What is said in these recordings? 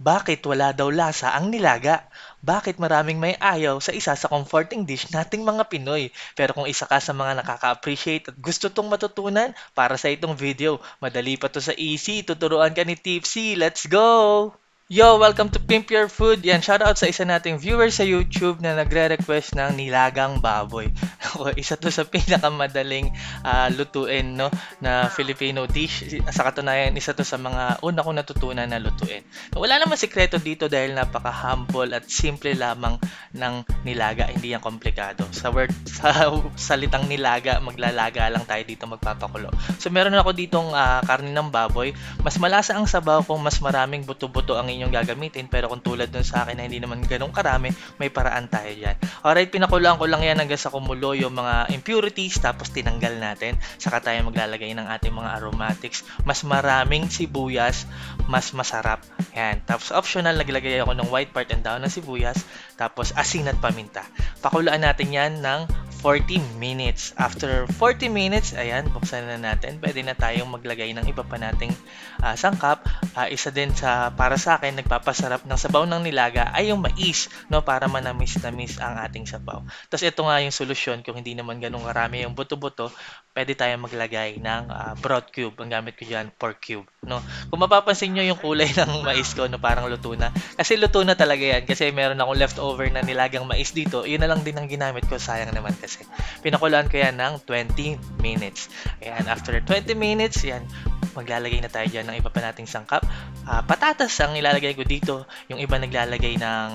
Bakit wala daw lasa ang nilaga? Bakit maraming may ayaw sa isa sa comforting dish nating mga Pinoy? Pero kung isa ka sa mga nakaka-appreciate at gusto tong matutunan, para sa itong video, madali pa to sa easy, tuturuan ka ni Tipsy. Let's go! Yo, welcome to Pimp Your Food. Yan, shoutout sa isa nating viewer sa YouTube na nagre-request ng nilagang baboy. Ako, isa to sa pinakamadaling lutuin, no, na Filipino dish. Sa katunayan, isa to sa mga una kong natutunan na lutuin. Wala namang sikreto dito dahil napaka-humble at simple lamang ng nilaga. Hindi yan komplikado. Sa salitang nilaga, maglalaga lang tayo dito, magpapakulo. So, meron ako ditong karne ng baboy. Mas malasa ang sabaw kung mas maraming buto-buto ang inyong gagamitin, pero kung tulad dun sa akin na hindi naman ganun karami, may paraan tayo dyan. Alright, pinakulaan ko lang yan hanggang sa kumulo yung mga impurities, tapos tinanggal natin. Saka tayo maglalagay ng ating mga aromatics. Mas maraming sibuyas, mas masarap. Yan. Tapos optional, naglagay ako ng white part and down ng sibuyas, tapos asin at paminta. Pakulaan natin yan ng 40 minutes. After 40 minutes, ayan, buksan na natin. Pwede na tayong maglagay ng iba pa nating sangkap. Isa din para sa akin, nagpapasarap ng sabaw ng nilaga ay yung mais, no, para manamis-namis ang ating sabaw. Tapos ito nga yung solusyon, kung hindi naman ganun karami yung buto-buto, pwede tayong maglagay ng broth cube. Ang gamit ko dyan, pork cube, no. Kung mapapansin nyo yung kulay ng mais ko, no, parang luto na. Kasi luto na talaga yan. Kasi meron akong leftover na nilagang mais dito. Yun na lang din ang ginamit ko. Sayang naman kasi. Pinakulaan ko yan ng 20 minutes. Ayan, after 20 minutes, yan, maglalagay na tayo dyan ng iba pa nating sangkap. Patatas ang ilalagay ko dito. Yung iba naglalagay ng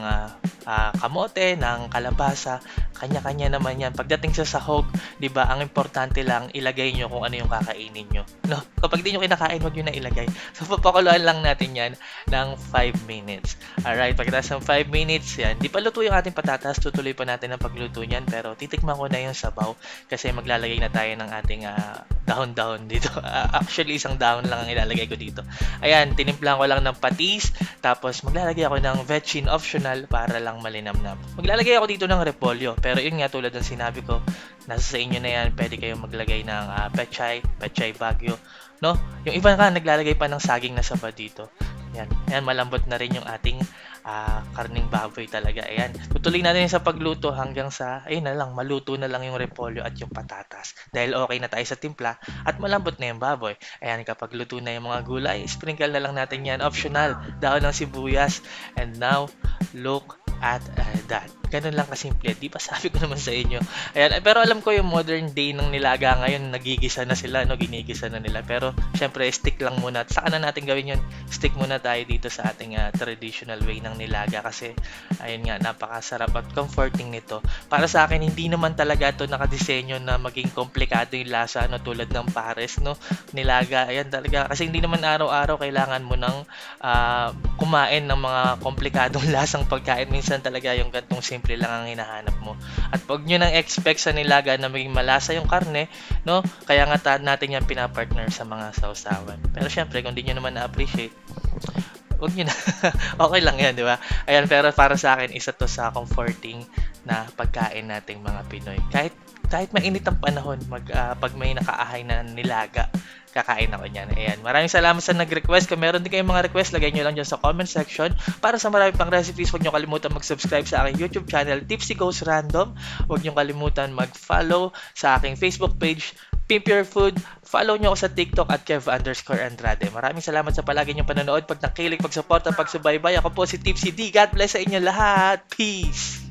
kamote, ng kalabasa. Kanya-kanya naman yan. Pagdating sa sahog, di ba, ang importante lang, ilagay nyo kung ano yung kakainin nyo. No? Kapag di nyo kinakain, huwag nyo na ilagay. So, papakuluan lang natin yan ng 5 minutes. Alright, pagkatapos ng 5 minutes, yan. Di pa luto yung ating patatas, tutuloy pa natin ang pagluto niyan, pero titikman ko na yung sabaw kasi maglalagay na tayo ng ating dahon-dahon dito. Actually, isang dahon lang ang ilalagay ko dito. Ayan, tinimplan ko lang ng patis, tapos maglalagay ako ng vetchin optional para lang malinamnam. Maglalagay ako dito ng repolyo, pero yun nga, tulad ng sinabi ko, nasa sa inyo na yan, pwede kayong maglagay ng pechay bagyo, no? Yung iba nga, naglalagay pa ng saging na saba dito. Yan, malambot na rin yung ating karning baboy talaga. Ayan, tutuloy natin sa pagluto hanggang sa, ayun na lang, maluto na lang yung repolyo at yung patatas. Dahil okay na tayo sa timpla at malambot na yung baboy. Ayan, kapag luto na yung mga gulay, sprinkle na lang natin yan. Optional, dahon ng sibuyas. And now, look at that. Ganun lang kasimple. Di ba sabi ko naman sa inyo? Ayan, pero alam ko yung modern day ng nilaga ngayon, nagigisa na sila, no? Ginigisa na nila. Pero, syempre, stick lang muna. At saka na natin gawin yun. Stick muna tayo dito sa ating traditional way ng nilaga. Kasi, ayun nga, napakasarap at comforting nito. Para sa akin, hindi naman talaga ito nakadisenyo na maging komplikado yung lasa, no? Tulad ng pares, no? Nilaga, ayan talaga. Kasi hindi naman araw-araw kailangan mo ng kumain ng mga komplikadong lasang pagkain. Minsan talaga yung gantong simple lang ang hinahanap mo. At huwag nyo nang expect sa nilaga na maging malasa yung karne, no? Kaya nga natin yan pinapartner sa mga sausawan. Pero syempre, kung di nyo naman na-appreciate, huwag nyo na. Okay lang yan, di ba? Ayan, pero para sa akin, isa to sa comforting na pagkain nating mga Pinoy. Kahit mainit ang panahon, pag may nakaahay na nilaga, kakain ako niyan. Ayan. Maraming salamat sa nag-request. Kung meron din kayong mga request, lagay nyo lang dyan sa comment section. Para sa marami pang recipes, huwag nyo kalimutan mag-subscribe sa aking YouTube channel, Tipsy Goes Random. Huwag nyo kalimutan mag-follow sa aking Facebook page, Pimp Your Food. Follow nyo ako sa TikTok at Kev_Andrade. Maraming salamat sa palagi nyong panonood. Pag nakilig, pag-support at pag-subaybay. Ako po si Tipsy D. God bless sa inyo lahat. Peace!